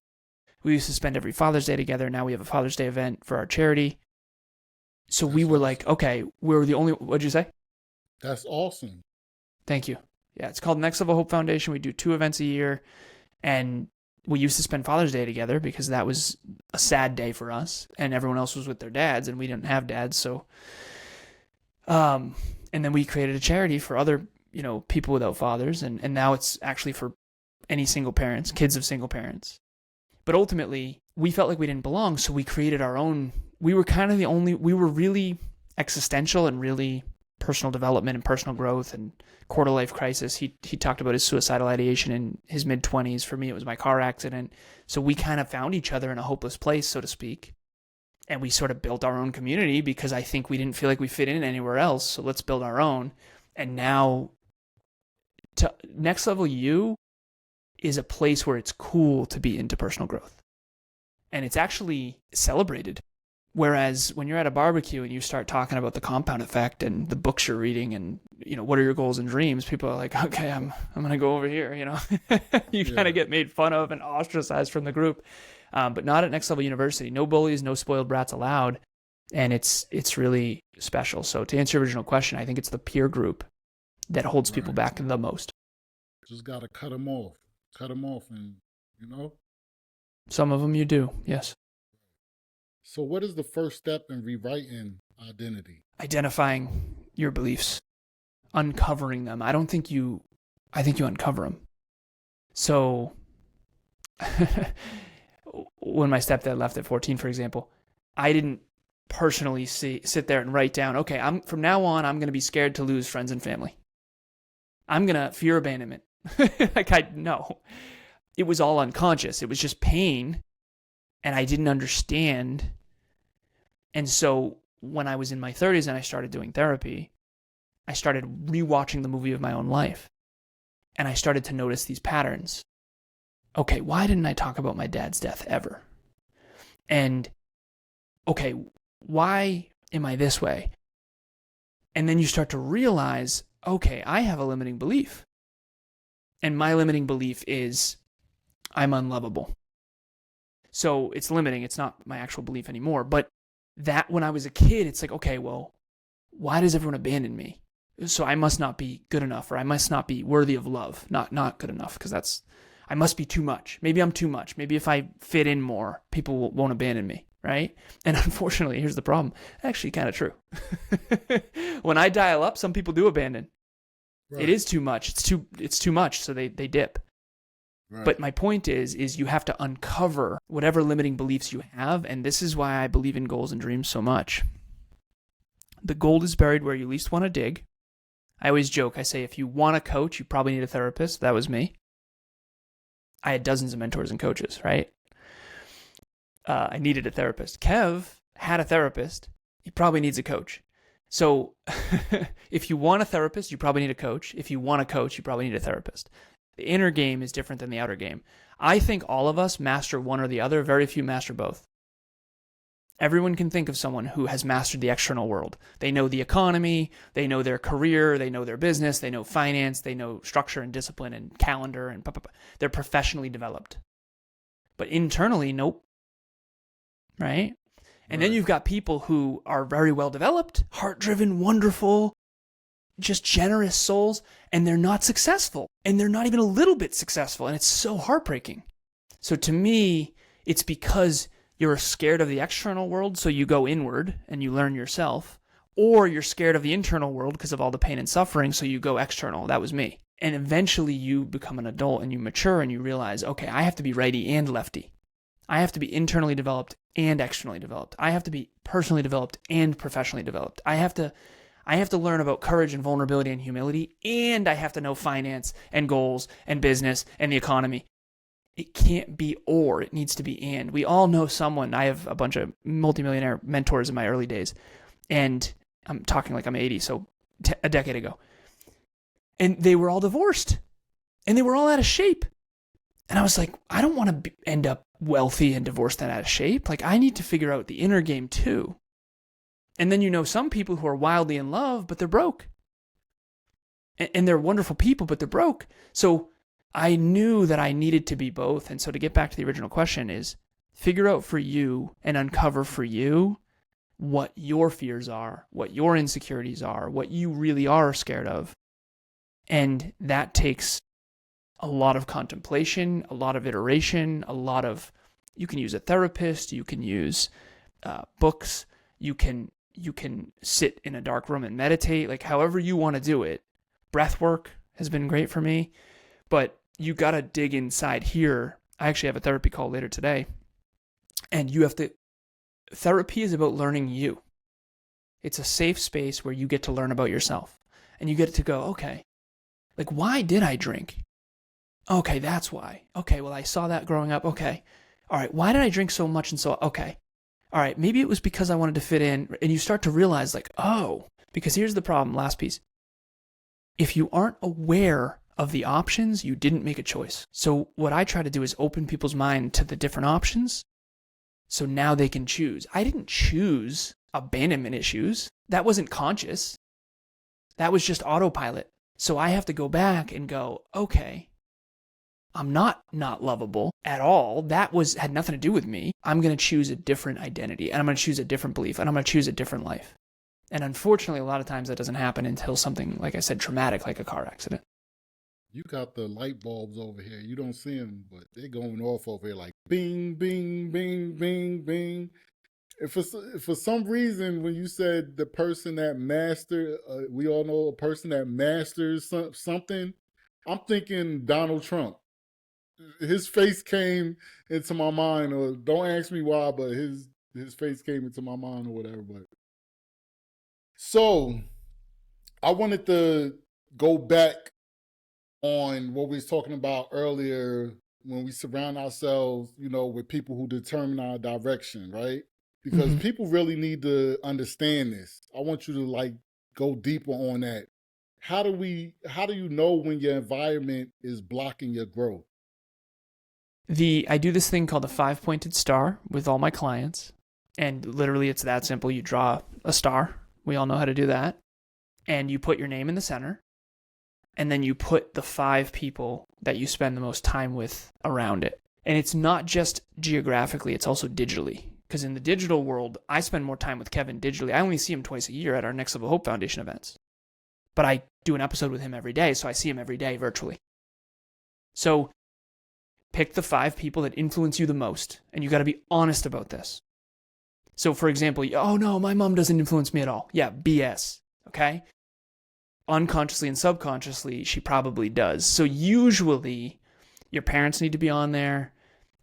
We used to spend every Father's Day together. Now we have a Father's Day event for our charity. So we were like, okay, we're the only, what'd you say? That's awesome. Thank you. Yeah, it's called Next Level Hope Foundation. We do 2 events a year. And we used to spend Father's Day together because that was a sad day for us. And everyone else was with their dads, and we didn't have dads. So, and then we created a charity for other, people without fathers. And now it's actually for any single parents, kids of single parents. But ultimately, we felt like we didn't belong, so we created our own we were kind of we were really existential and really personal development and personal growth and quarter life crisis. He talked about his suicidal ideation in his mid-20s. For me, it was my car accident. So we kind of found each other in a hopeless place, so to speak. And we sort of built our own community because I think we didn't feel like we fit in anywhere else. So let's build our own. And now, Next Level You is a place where it's cool to be into personal growth. And it's actually celebrated. Whereas when you're at a barbecue and you start talking about the compound effect and the books you're reading and, what are your goals and dreams, people are like, okay, I'm going to go over here, You kind of get made fun of and ostracized from the group. But not at Next Level University. No bullies, no spoiled brats allowed. And it's really special. So to answer your original question, I think it's the peer group that holds people back the most. Just got to cut them off. And, Some of them you do, yes. So what is the first step in rewriting identity? Identifying your beliefs, uncovering them. I think you uncover them. So when my stepdad left at 14, for example, I didn't personally sit there and write down, okay, from now on, I'm going to be scared to lose friends and family. I'm going to fear abandonment. No, it was all unconscious. It was just pain. And I didn't understand. And so when I was in my 30s and I started doing therapy, I started rewatching the movie of my own life. And I started to notice these patterns. Okay, why didn't I talk about my dad's death ever? And, okay, why am I this way? And then you start to realize, okay, I have a limiting belief. And my limiting belief is I'm unlovable. So it's limiting. It's not my actual belief anymore. But that when I was a kid, it's like, okay, well, why does everyone abandon me? So I must not be good enough, or I must not be worthy of love. Not good enough, because I must be too much. Maybe I'm too much. Maybe if I fit in more, people won't abandon me, right? And unfortunately, here's the problem. Actually, kind of true. When I dial up, some people do abandon. Right. It is too much. It's too much, so they dip. Right. But my point is you have to uncover whatever limiting beliefs you have, and this is why I believe in goals and dreams so much. The gold is buried where you least want to dig. I always joke. I say, if you want a coach, you probably need a therapist. That was me. I had dozens of mentors and coaches, right? I needed a therapist. Kev had a therapist. He probably needs a coach. So if you want a therapist, you probably need a coach. If you want a coach, you probably need a therapist. The inner game is different than the outer game. I think all of us master one or the other. Very few master both. Everyone can think of someone who has mastered the external world. They know the economy, they know their career, they know their business, they know finance, they know structure and discipline and calendar, and they're professionally developed. But internally, nope. Right? And then you've got people who are very well developed, heart-driven, wonderful, just generous souls, and they're not successful. And they're not even a little bit successful. And it's so heartbreaking. So to me, it's because you're scared of the external world, so you go inward and you learn yourself. Or you're scared of the internal world because of all the pain and suffering, so you go external. That was me. And eventually you become an adult and you mature and you realize, okay, I have to be righty and lefty. I have to be internally developed and externally developed. I have to be personally developed and professionally developed. I have to learn about courage and vulnerability and humility, and I have to know finance and goals and business and the economy. It can't be or, it needs to be and. We all know someone. I have a bunch of multimillionaire mentors in my early days, and I'm talking like I'm 80, so a decade ago. And they were all divorced, and they were all out of shape. And I was like, I don't want to end up wealthy and divorced and out of shape. Like, I need to figure out the inner game too. And then some people who are wildly in love, but they're broke. And they're wonderful people, but they're broke. So I knew that I needed to be both. And so to get back to the original question is, figure out for you and uncover for you what your fears are, what your insecurities are, what you really are scared of. And that takes a lot of contemplation, a lot of iteration, you can use a therapist, you can use books, you can sit in a dark room and meditate, like however you want to do it. Breath work has been great for me, but you got to dig inside here. I actually have a therapy call later today, and you have to Therapy is about learning you. It's a safe space where you get to learn about yourself. And you get to go, okay, like, why did I drink? Okay, that's why. Okay, well, I saw that growing up. Okay. All right, why did I drink so much? And so, okay. All right, maybe it was because I wanted to fit in. And you start to realize, like, oh, because here's the problem, last piece. If you aren't aware of the options, you didn't make a choice. So what I try to do is open people's mind to the different options so now they can choose. I didn't choose abandonment issues. That wasn't conscious. That was just autopilot. So I have to go back and go, okay, I'm not lovable at all. That had nothing to do with me. I'm going to choose a different identity, and I'm going to choose a different belief, and I'm going to choose a different life. And unfortunately, a lot of times that doesn't happen until something, like I said, traumatic, like a car accident. You got the light bulbs over here. You don't see them, but they're going off over here like bing, bing, bing, bing, bing. If for some reason, when you said the person that mastered, we all know a person that masters something, I'm thinking Donald Trump. His face came into my mind, or don't ask me why, but his face came into my mind or whatever. But so I wanted to go back on what we was talking about earlier when we surround ourselves, with people who determine our direction, right? Because people really need to understand this. I want you to go deeper on that. How do you know when your environment is blocking your growth? I do this thing called the 5-pointed star with all my clients. And literally it's that simple. You draw a star. We all know how to do that. And you put your name in the center. And then you put the 5 people that you spend the most time with around it. And it's not just geographically, it's also digitally. Because in the digital world, I spend more time with Kevin digitally. I only see him twice a year at our Next Level Hope Foundation events. But I do an episode with him every day, so I see him every day virtually. So pick the 5 people that influence you the most, and you got to be honest about this. So for example, oh no, my mom doesn't influence me at all. Yeah, BS, okay? Unconsciously and subconsciously, she probably does. So usually, your parents need to be on there.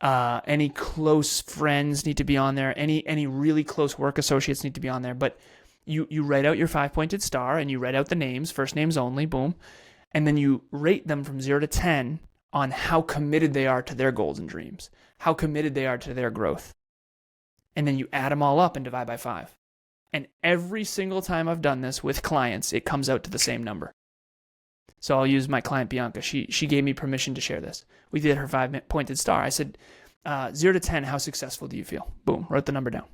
Any close friends need to be on there. Any really close work associates need to be on there. But you write out your 5-pointed star and you write out the names, first names only, boom. And then you rate them from 0 to 10 on how committed they are to their goals and dreams, how committed they are to their growth. And then you add them all up and divide by 5. And every single time I've done this with clients, it comes out to the same number. So I'll use my client Bianca. She gave me permission to share this. We did her 5-pointed star. I said, 0 to 10, how successful do you feel? Boom, wrote the number down.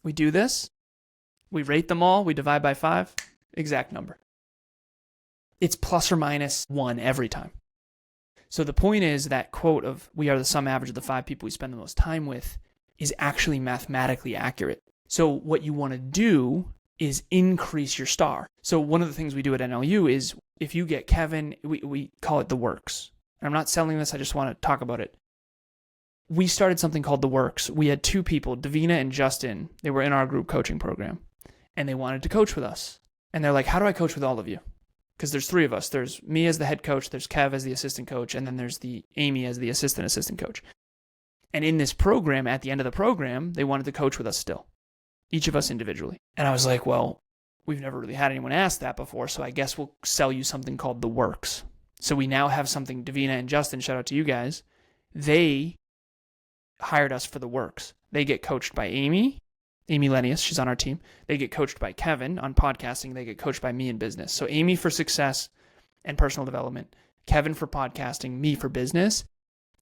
We do this. We rate them all. We divide by 5. Exact number. It's plus or minus 1 every time. So the point is that quote of we are the sum average of the 5 people we spend the most time with is actually mathematically accurate. So what you want to do is increase your star. So one of the things we do at NLU is if you get Kevin, we call it the works. And I'm not selling this, I just want to talk about it. We started something called the works. We had 2 people, Davina and Justin. They were in our group coaching program and they wanted to coach with us. And they're like, how do I coach with all of you? Because there's 3 of us. There's me as the head coach, there's Kev as the assistant coach, and then there's Amy as the assistant coach. And in this program, at the end of the program, they wanted to coach with us still, each of us individually. And I was like, well, we've never really had anyone ask that before, so I guess we'll sell you something called the works. So we now have something, Davina and Justin, shout out to you guys. They hired us for the works. They get coached by Amy Lenius, she's on our team. They get coached by Kevin on podcasting. They get coached by me in business. So Amy for success and personal development, Kevin for podcasting, me for business.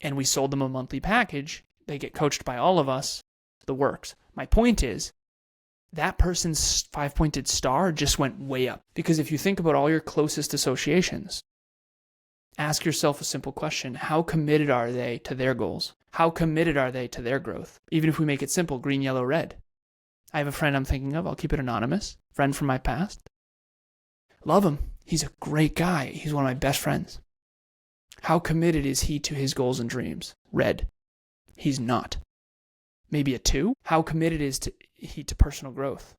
And we sold them a monthly package. They get coached by all of us, the works. My point is, that person's 5-pointed star just went way up. Because if you think about all your closest associations, ask yourself a simple question. How committed are they to their goals? How committed are they to their growth? Even if we make it simple, green, yellow, red. I have a friend I'm thinking of. I'll keep it anonymous. Friend from my past. Love him. He's a great guy. He's one of my best friends. How committed is he to his goals and dreams? Red. He's not. Maybe a 2. How committed is he to personal growth?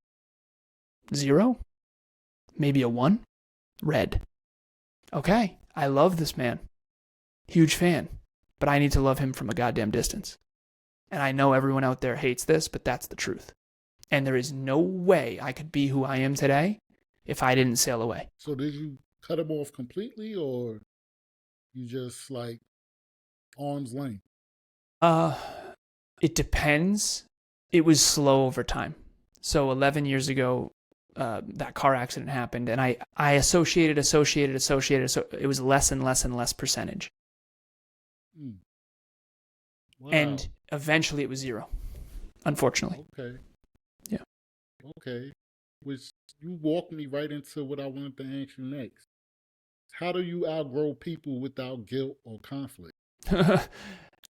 0. Maybe a 1. Red. Okay, I love this man. Huge fan. But I need to love him from a goddamn distance. And I know everyone out there hates this, but that's the truth. And there is no way I could be who I am today if I didn't sail away. So did you cut him off completely, or you just like arm's length? It depends. It was slow over time. So 11 years ago, that car accident happened, and I associated. So it was less and less and less percentage. Wow. And eventually it was zero, unfortunately. Okay. Yeah. Okay. Which you walked me right into what I wanted to ask you next. How do you outgrow people without guilt or conflict?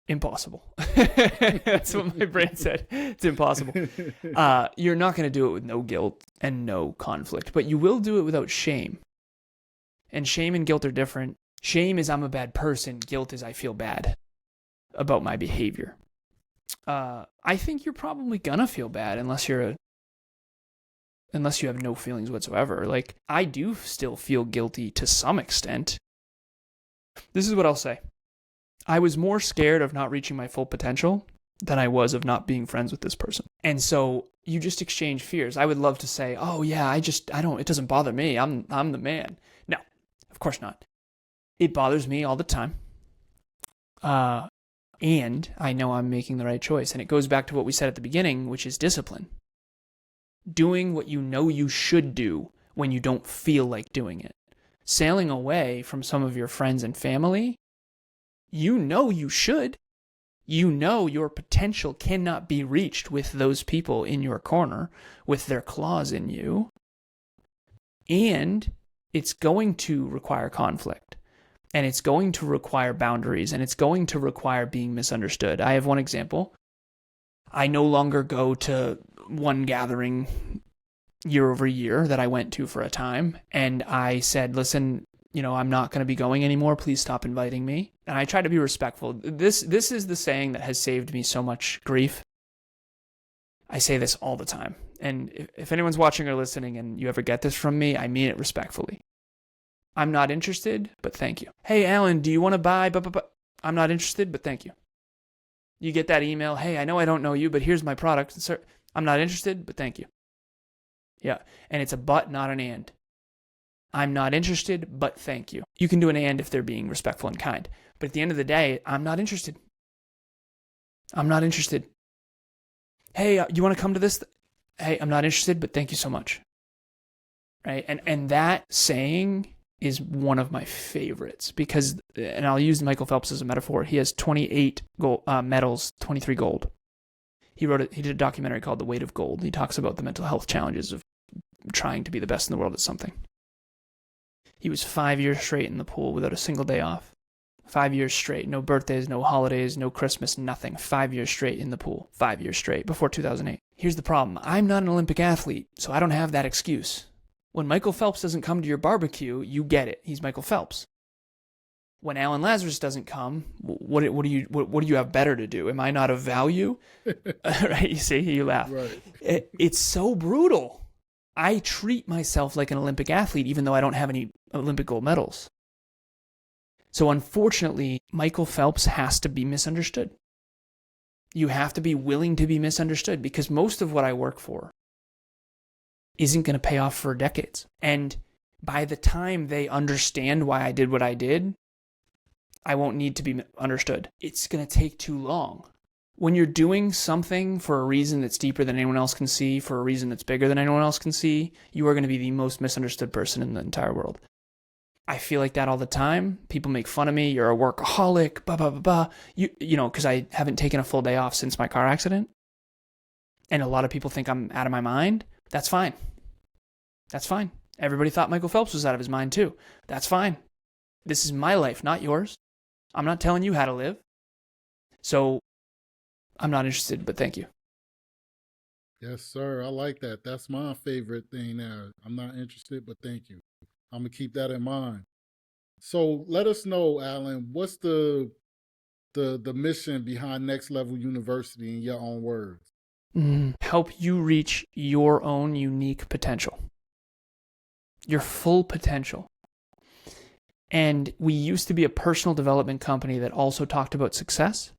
Impossible. That's what my brain said. It's impossible. You're not going to do it with no guilt and no conflict, but you will do it without shame. And shame and guilt are different. Shame is I'm a bad person. Guilt is I feel bad about my behavior. I think you're probably going to feel bad unless you have no feelings whatsoever. Like, I do still feel guilty to some extent. This is what I'll say. I was more scared of not reaching my full potential than I was of not being friends with this person. And so you just exchange fears. I would love to say, oh yeah, it doesn't bother me. I'm the man. No, of course not. It bothers me all the time. And I know I'm making the right choice. And it goes back to what we said at the beginning, which is discipline. Doing what you know you should do when you don't feel like doing it. Sailing away from some of your friends and family, you know you should. You know your potential cannot be reached with those people in your corner, with their claws in you. And it's going to require conflict. And it's going to require boundaries. And it's going to require being misunderstood. I have one example. I no longer go to one gathering year over year that I went to for a time. And I said, listen, I'm not going to be going anymore. Please stop inviting me. And I try to be respectful. This is the saying that has saved me so much grief. I say this all the time. And if anyone's watching or listening and you ever get this from me, I mean it respectfully. I'm not interested, but thank you. Hey, Alan, do you want to buy? I'm not interested, but thank you. You get that email. Hey, I know I don't know you, but here's my product. Sir, I'm not interested, but thank you. Yeah. And it's a but, not an and. I'm not interested, but thank you. You can do an and if they're being respectful and kind. But at the end of the day, I'm not interested. I'm not interested. Hey, you want to come to this? Hey, I'm not interested, but thank you so much. Right? And that saying is one of my favorites because, and I'll use Michael Phelps as a metaphor. He has 28 gold, medals, 23 gold. He did a documentary called The Weight of Gold. He talks about the mental health challenges of trying to be the best in the world at something. He was 5 years straight in the pool without a single day off. 5 years straight. No birthdays, no holidays, no Christmas, nothing. 5 years straight in the pool. 5 years straight before 2008. Here's the problem. I'm not an Olympic athlete, so I don't have that excuse. When Michael Phelps doesn't come to your barbecue, you get it. He's Michael Phelps. When Alan Lazaros doesn't come, what do you have better to do? Am I not of value? Right? You see, you laugh. Right. It's so brutal. I treat myself like an Olympic athlete, even though I don't have any Olympic gold medals. So unfortunately, Michael Phelps has to be misunderstood. You have to be willing to be misunderstood because most of what I work for isn't going to pay off for decades. And by the time they understand why I did what I did, I won't need to be understood. It's going to take too long. When you're doing something for a reason that's deeper than anyone else can see, for a reason that's bigger than anyone else can see, you are going to be the most misunderstood person in the entire world. I feel like that all the time. People make fun of me. You're a workaholic, blah, blah, blah, blah. You know, because I haven't taken a full day off since my car accident. And a lot of people think I'm out of my mind. That's fine. That's fine. Everybody thought Michael Phelps was out of his mind too. That's fine. This is my life, not yours. I'm not telling you how to live. So I'm not interested, but thank you. Yes, sir. I like that. That's my favorite thing there. I'm not interested, but thank you. I'm going to keep that in mind. So let us know, Alan, what's the mission behind Next Level University in your own words? Help you reach your own unique potential. Your full potential. And we used to be a personal development company that also talked about success.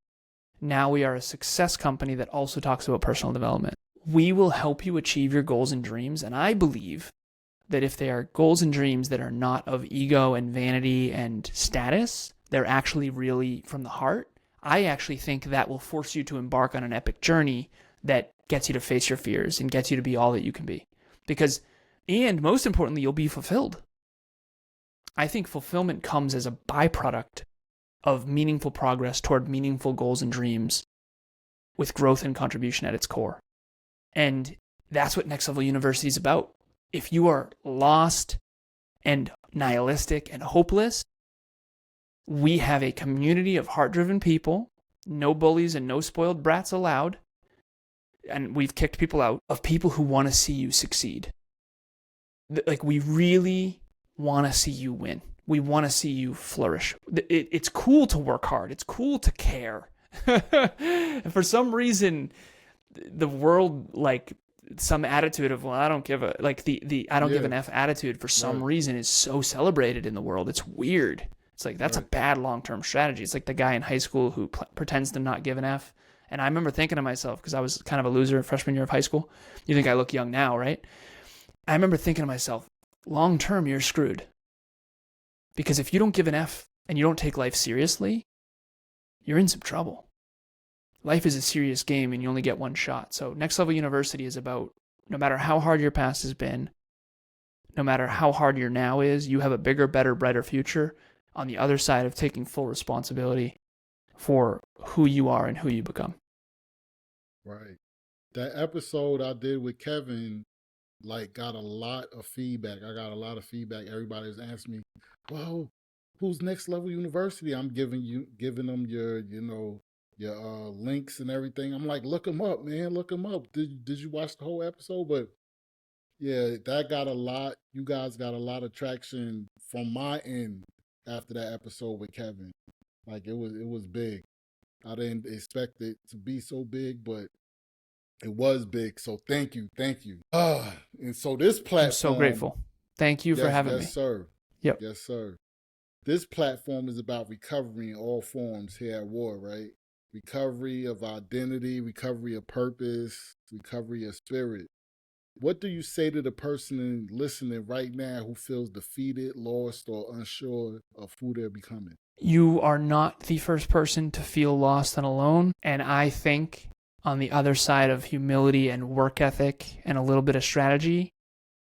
Now we are a success company that also talks about personal development. We will help you achieve your goals and dreams. And I believe that if they are goals and dreams that are not of ego and vanity and status, they're actually really from the heart. I actually think that will force you to embark on an epic journey that gets you to face your fears and gets you to be all that you can be. Because, and most importantly, you'll be fulfilled. I think fulfillment comes as a byproduct of meaningful progress toward meaningful goals and dreams with growth and contribution at its core. And that's what Next Level University is about. If you are lost and nihilistic and hopeless, we have a community of heart-driven people, no bullies and no spoiled brats allowed, and we've kicked people out, of people who want to see you succeed. Like, we really want to see you win. We want to see you flourish. It's cool to work hard. It's cool to care. And for some reason, the world, like, some attitude of, well, I don't give a, like, the I don't give an F attitude for some reason is so celebrated in the world. It's weird. It's like, that's a bad long-term strategy. It's like the guy in high school who pretends to not give an F. And I remember thinking to myself, because I was kind of a loser freshman year of high school. You think I look young now, right? I remember thinking to myself, long-term, you're screwed. Because if you don't give an F and you don't take life seriously, you're in some trouble. Life is a serious game and you only get one shot. So Next Level University is about, no matter how hard your past has been, no matter how hard your now is, you have a bigger, better, brighter future on the other side of taking full responsibility for who you are and who you become. Right. That episode I did with Kevin, like, got a lot of feedback. I got a lot of feedback. Everybody was asking me, well, who's Next Level University? I'm giving them your, your links and everything. I'm like, look them up, man. Look them up. Did you watch the whole episode? But yeah, that got a lot. You guys got a lot of traction from my end after that episode with Kevin. Like, it was big. I didn't expect it to be so big, but it was big. So thank you. And so this platform, I'm so grateful. Thank you for having me. Yes, sir. Yep. Yes, sir. This platform is about recovery in all forms here at W.A.R, right? Recovery of identity, recovery of purpose, recovery of spirit. What do you say to the person listening right now who feels defeated, lost, or unsure of who they're becoming? You are not the first person to feel lost and alone. And I think on the other side of humility and work ethic and a little bit of strategy,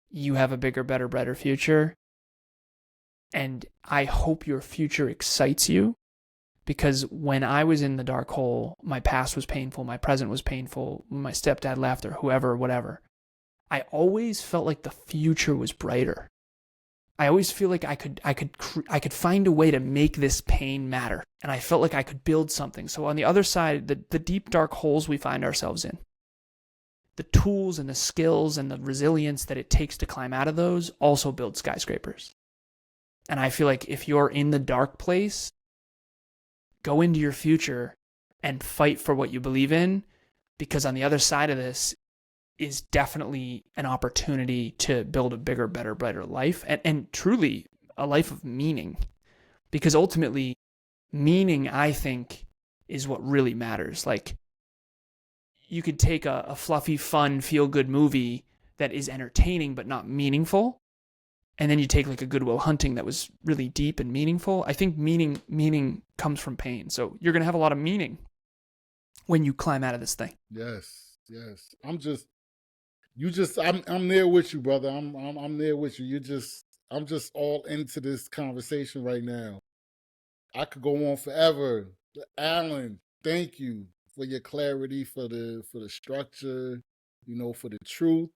you have a bigger, better, brighter future. And I hope your future excites you, because when I was in the dark hole, my past was painful, my present was painful, when my stepdad left or whoever, whatever, I always felt like the future was brighter. I always feel like I could find a way to make this pain matter. And I felt like I could build something. So on the other side, the deep, dark holes we find ourselves in, the tools and the skills and the resilience that it takes to climb out of those also build skyscrapers. And I feel like if you're in the dark place, go into your future and fight for what you believe in, because on the other side of this is definitely an opportunity to build a bigger, better, brighter life, and truly a life of meaning. Because ultimately, meaning, I think, is what really matters. Like, you could take a fluffy, fun, feel-good movie that is entertaining but not meaningful, and then you take like a Good Will Hunting that was really deep and meaningful. I think meaning comes from pain. So you're going to have a lot of meaning when you climb out of this thing. Yes. I'm there with you, brother. I'm there with you. I'm just all into this conversation right now. I could go on forever. Alan, thank you for your clarity, for the structure, for the truth,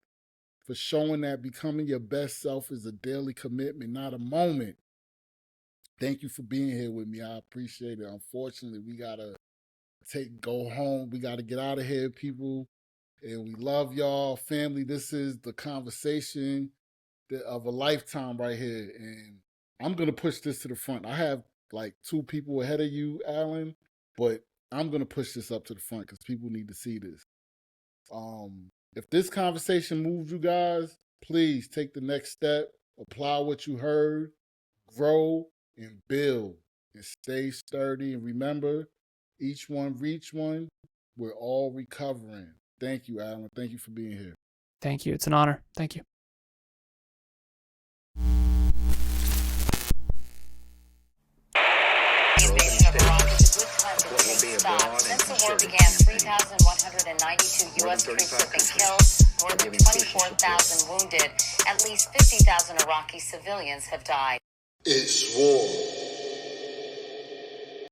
for showing that becoming your best self is a daily commitment, not a moment. Thank you for being here with me. I appreciate it. Unfortunately, we gotta go home. We gotta get out of here, people. And we love y'all, family. This is the conversation of a lifetime right here. And I'm going to push this to the front. I have like 2 people ahead of you, Alan, but I'm going to push this up to the front because people need to see this. If this conversation moves you guys, please take the next step, apply what you heard, grow and build, and stay sturdy. And remember, Each one reach one. We're all recovering. Thank you, Alan. Thank you for being here. Thank you. It's an honor. Thank you. The invasion of Iraq is a good time to take stock. Since the war began, 3,192 U.S. troops have been killed, more than 24,000 wounded. At least 50,000 Iraqi civilians have died. It's war.